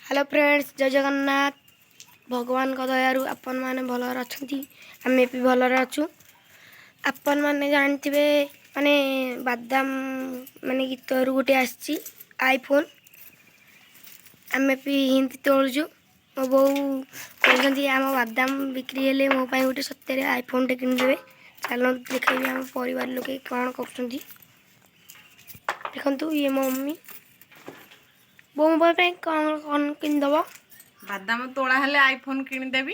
Hello friends, जय जगन्नाथ। भगवान का दयारु आपण मैंने भलर अच्छा आम भी भलर अच्छु। आपण मैंने जानते माने बादाम माने गीत गोटे आसी आईफोन आम भी हिंदी तोलुचु। मो बो कहते आम बादाम बिक्री हेले मो गोटे सत्य आईफोन टे किदेवे। चलो देखिए आम परिवार लोग कौन कर देखु। ये मो मम्मी बो मो कौन कौन किनदेव। बादाम तोड़ा हेले आईफोन किनिदेवी।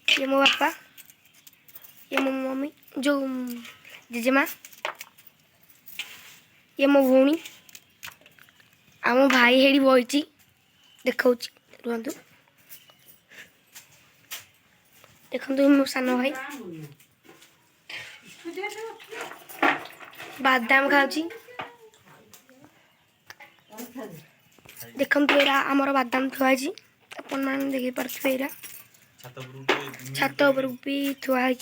ये मो बापा, ये मो मम्मी जो जेजेमा, ये मो भौणी आ मो भाई हेड़ी बही देखा रुहतु। देखु मो सान भाई बादाम खाऊची। देखु एरा आमर बादाम थुआई अपन मैंने देख पारे। एरा छात उपर भी थुआई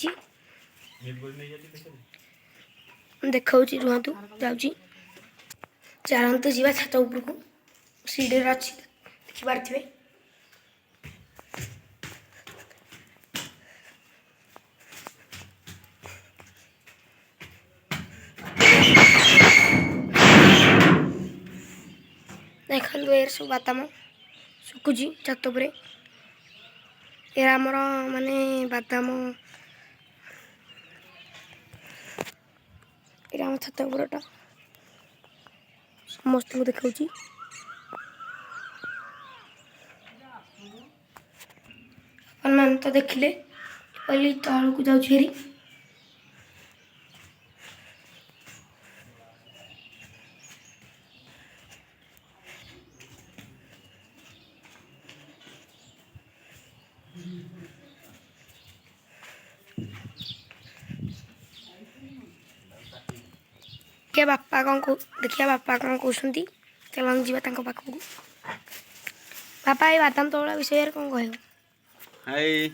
देखा रुहतु जाऊँगी। चलतु जा छात उपरकू सीढ़ी अच्छी देखिपे। देखु एर सब बादाम सुखुची छात उपर। एरा आमर माने बादाम एरा आम छात उपरटा समस्त को देखा। अपन तो देखिले पहले तल को जाऊँ हेरी। देखिए बापा कौन देखिए बापा कौन कहते चल जी पाखक। बापा ये बादाम तोड़ा विषय कौन कह। हाय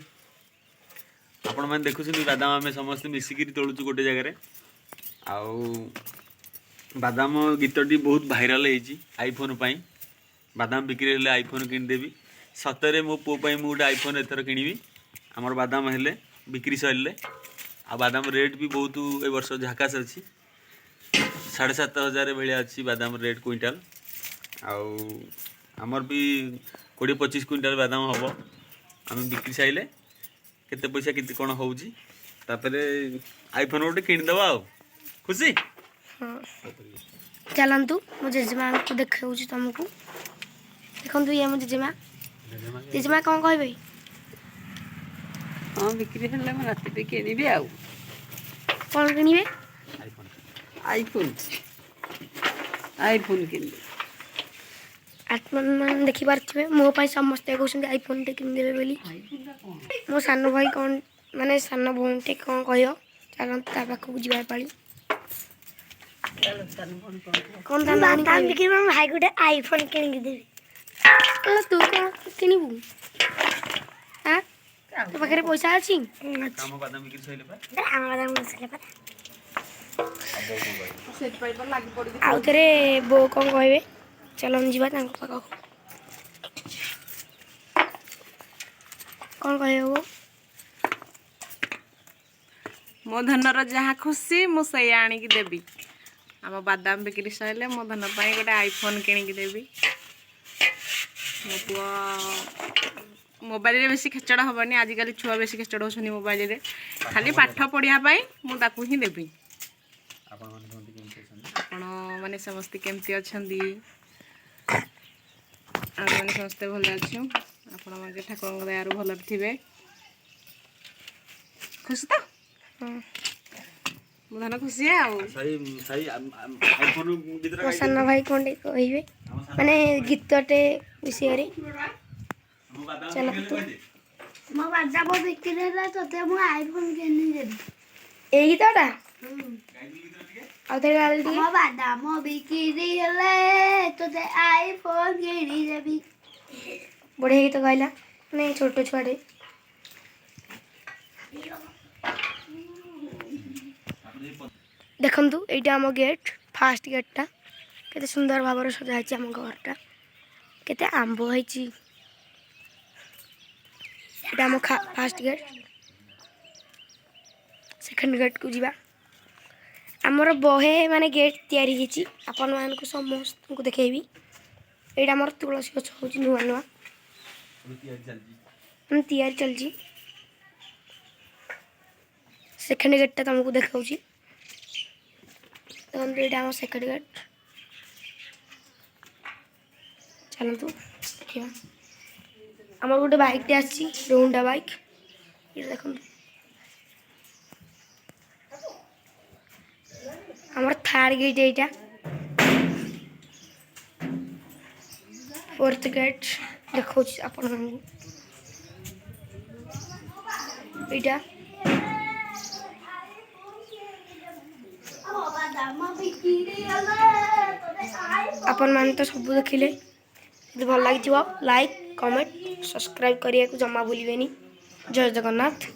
आपण मैंने देखुं बादाम आम समस्त मिसिकी तोलुचु गोटे जगार। बादाम गीतटी बहुत भाइराल होती आईफोन पाई। बादाम बिक्री हेले आईफोन किनिदेवी। सतरे मो पो पाई गोटे आईफोन एथर किनिबी। आमर बादाम हेले बिक्री सरले आ बादाम रेट भी बहुत ए वर्ष झाकास अच्छी 7,500 भाया अच्छी बादाम रेट क्विंटाल। आमर भी 20-25 क्विंटाल बादाम हम आम बिक्री साइले केते पैसा केते कौन होउची तापरे आईफोन गोटे किनिदेवा आ खुशी। चलतु मो जेजेमा को देखा तुमको। देखु ये मो जेजेमा जेजेमा कौन कह। हाँ बिक्री हेले मैं राति किनिबी आ कौन किणवे। आईफोन आईफोन किनिबी। आईफोन मैंने देखिपे मो समस्ते कहते आईफोन टे किनदेवे बोली। मो सान भाई कौन माने सान भौणी टे कौन कह। चलते ता पाखक जा पाली कौन बादाम बिक्री भाई गोटे आईफोन किदेवी। तू कौन किणबू हाँ तो पाखे पैसा अच्छी बादाम बिक्री सइले आउ थे बो कौन कहे। चलन जी पाखक कौन कह वो मो धनर जहाँ खुशी मुझे आणिकी देवी। आम बादाम बिक्री सैले मो धन पाई गोटे आईफोन किणिकी देवी। मो पुआ मोबाइल बेसी खेचड़ हेनी। आजिकल छुआ बेसी खेचड़ होनी मोबाइल रे खाली पाठ पढ़ापी मुझे ही देवी। आपण मैंने समस्ते केमती अच्छा मैंने समस्ते भल अच्छु। आपण मैंने ठाकुर दयारु भल थे खुशी तो मुझे खुशी है। मो सान भाई कौन कहे माने गीतटे विषय चल मो बादाम बिक्री हेला तोते मु आईफोन किनिदेवी। ए गीतटा आउ मो बादाम बिक्री हेले तोते आईफोन किनिदेवी। बढ़िया गीत कहला माने छोट छुआटे। देखु ये आम गेट फास्ट गेटा କେତେ ସୁନ୍ଦର ଭାବରେ ସଜା ହେଇଛି ଆମ ଘରଟା। କେତେ ଆମ୍ବ ହେଇଛି। ଏଇଟା ଆମ ଫାଷ୍ଟ ଗେଟ୍। ସେକେଣ୍ଡ ଗେଟ୍କୁ ଯିବା। ଆମର ବହେ ମାନେ ଗେଟ୍ ତିଆରି ହେଇଛି, ଆପଣମାନଙ୍କୁ ସମସ୍ତଙ୍କୁ ଦେଖେଇବି। ଏଇଟା ଆମର ତୁଳସୀ ଗଛ ହେଉଛି ନୂଆ ନୂଆ ତିଆରି ଚାଲିଛି। ସେକେଣ୍ଡ ଗେଟ୍ଟା ତୁମକୁ ଦେଖାଉଛି। ଦେଖନ୍ତୁ ଏଇଟା ଆମ ସେକେଣ୍ଡ ଗେଟ୍। ଚାଲନ୍ତୁ ଦେଖିବା। ଆମର ଗୋଟେ ବାଇକ୍ଟେ ଆସିଛି, ହୋଣ୍ଡା ବାଇକ୍। ଏଇଟା ଦେଖନ୍ତୁ। ଆମର ଥାର୍ଡ ଗେଟ୍ ଏଇଟା। फोर्थ गेट देखो आपण एटा आपण मान तो सब देखिले। यदि भल लगी लाइक कमेंट सब्सक्राइब करिया को जमा भूलिबेनी। जय जगन्नाथ।